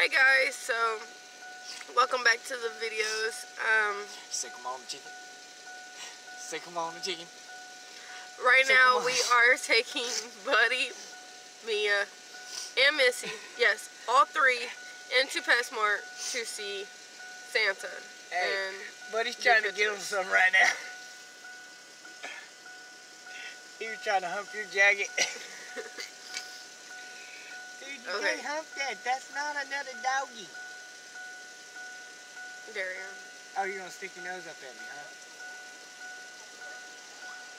Hey guys, so welcome back to the videos. Sick 'em on the chicken. Sick 'em on the chicken. Right now we are taking Buddy, Mia, and Missy, yes, all three, into PetSmart to see Santa. Hey, and Buddy's trying to get him some right now. He was trying to hump your jacket. Dude, you can't hump that. That's not another doggy. Darian. Oh, you're gonna stick your nose up at me, huh?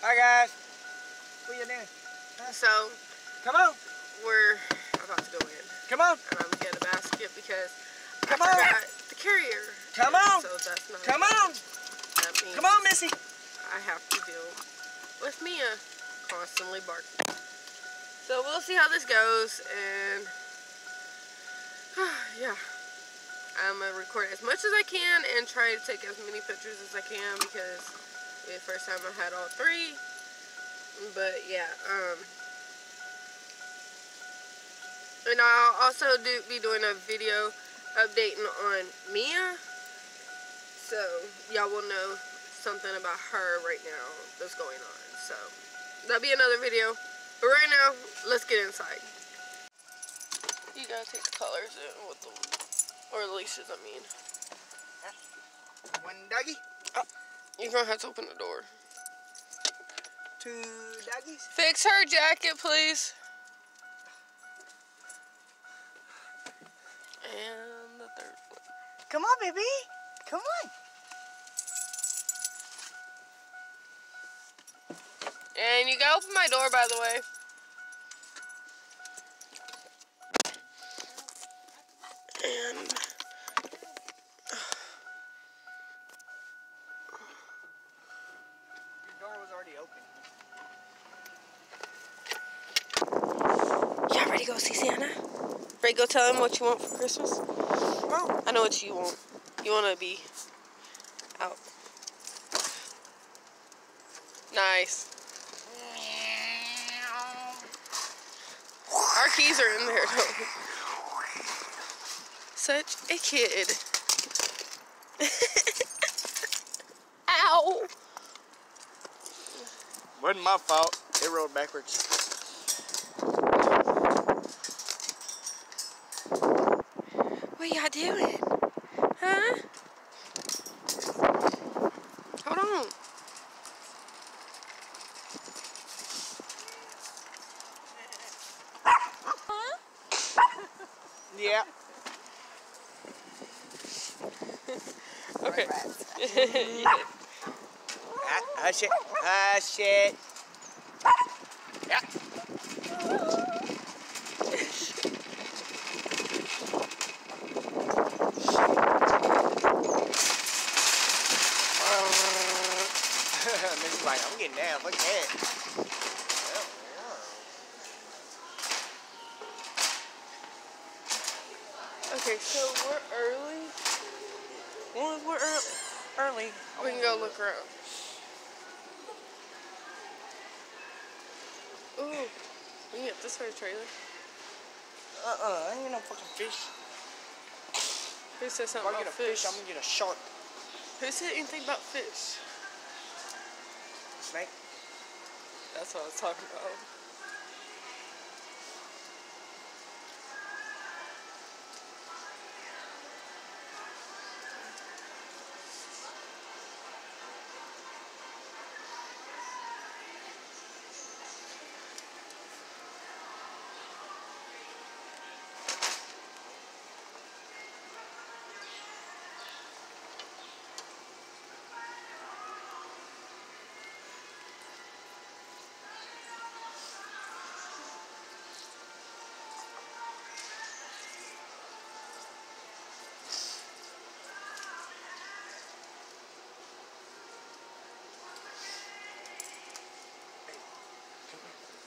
Hi guys. What you doing? Huh? So, come on. We're about to go in. Come on. And I'm gonna get a basket because I forgot the carrier. Come on. So that's not. Come on. That means come on, Missy. I have to deal with Mia constantly barking. So we'll see how this goes, and yeah, I'm gonna record as much as I can and try to take as many pictures as I can because the first time I had all three. But yeah, and I'll also be doing a video updating on Mia, so y'all will know something about her right now that's going on. So that'll be another video. But right now, let's get inside. You gotta take the colors in with them, or the leashes, I mean. One doggy. Oh, you're gonna have to open the door. Two doggies. Fix her jacket, please. And the third one. Come on, baby. Come on. And you gotta open my door, by the way. And your door was already open. y'all ready to go see Santa? Ready to go tell him what you want for Christmas? Oh. I know what you want. You want to be out. Nice. Our keys are in there, though. Such a kid. Ow. Wasn't my fault. It rolled backwards. What y'all doing? Huh? Hold on. Huh? Yeah. Okay. Hush it. Hush it. Yeah. Missy's like, I'm getting down. Look at that. Okay, so we're early. Well, we're early. We can go look around. Ooh, we can get this for a trailer. I ain't get no fucking fish. Who said If something I about get a fish? fish, I'm gonna get a shark. Who said anything about fish? Snake. That's what I was talking about.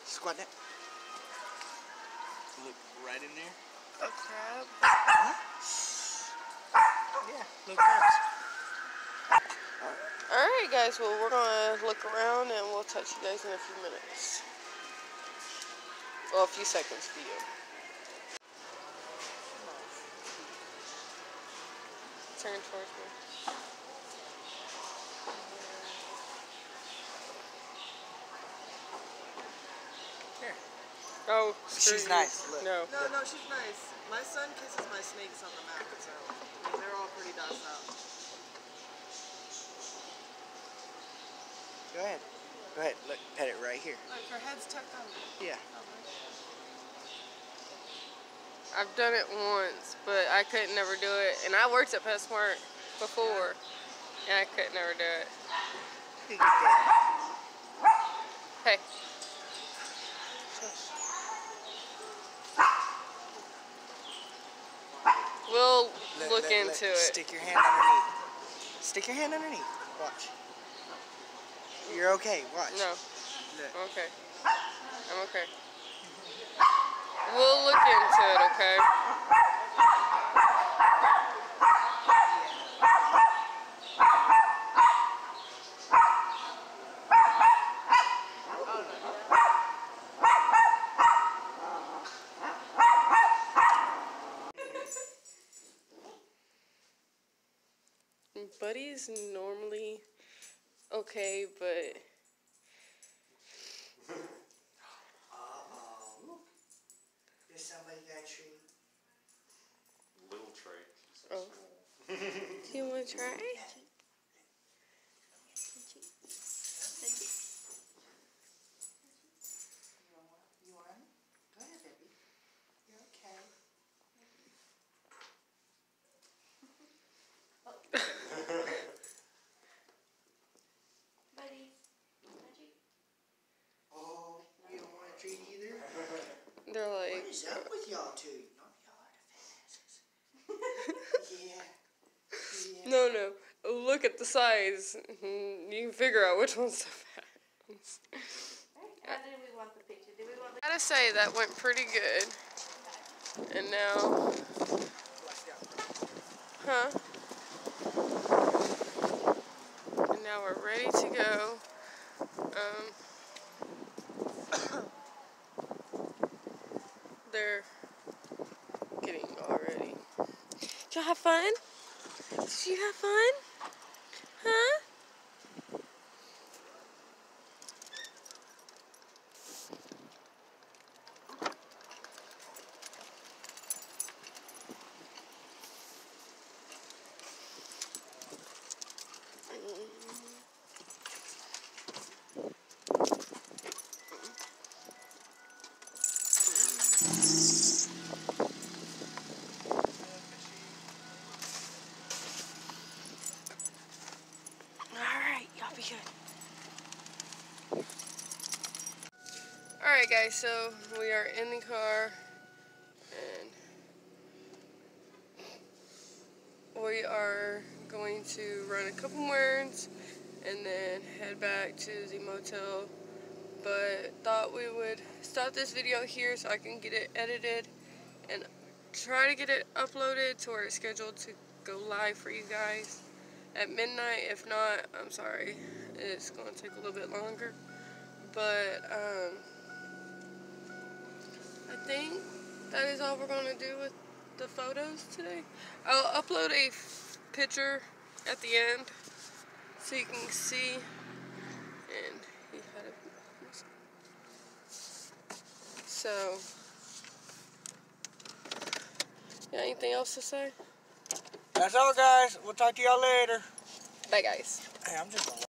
Squat that. Look right in there. A crab? Huh? Yeah, little crabs. Alright guys, well we're gonna look around and we'll touch you guys in a few minutes. Well, a few seconds for you. turn towards me. Here. Oh, She's nice. Look. No. No, she's nice. My son kisses my snakes on the mouth, so I mean, they're all pretty docile. Go ahead. Go ahead. Look, pet it right here. Look, her head's tucked under. Yeah. I've done it once, but I could never do it. And I worked at PetSmart before, and I could never do it. Look at that. Hey. We'll look into it. Stick your hand underneath. Stick your hand underneath. Watch. You're okay. Watch. No. Look. I'm okay. I'm okay. We'll look into it, okay? Buddy's normally okay, but Look. There's somebody got a tree. Little tray. oh. Do you want to try? You want it? Go ahead, baby. You're okay. Buddy, Magic. Oh, you don't want a treat either? They're like, What is up with y'all two? None of y'all are the yeah. Yeah. no. Look at the size. You can figure out which one's the fat. How did we want the picture? Did we want the I gotta say that went pretty good. And now, and now we're ready to go. They're getting all ready. Did y'all have fun? Did you have fun? Huh? Alright, y'all be good. Alright guys, so we are in the car and we are going to run a couple more errands and then head back to the motel. But thought we would stop this video here so I can get it edited and try to get it uploaded to where it's scheduled to go live for you guys at midnight. If not, I'm sorry, it's going to take a little bit longer. But I think that is all we're going to do with the photos today. I'll upload a picture at the end so you can see. And he had a so yeah, anything else to say? That's all, guys. We'll talk to y'all later. Bye guys. Hey, I'm just gonna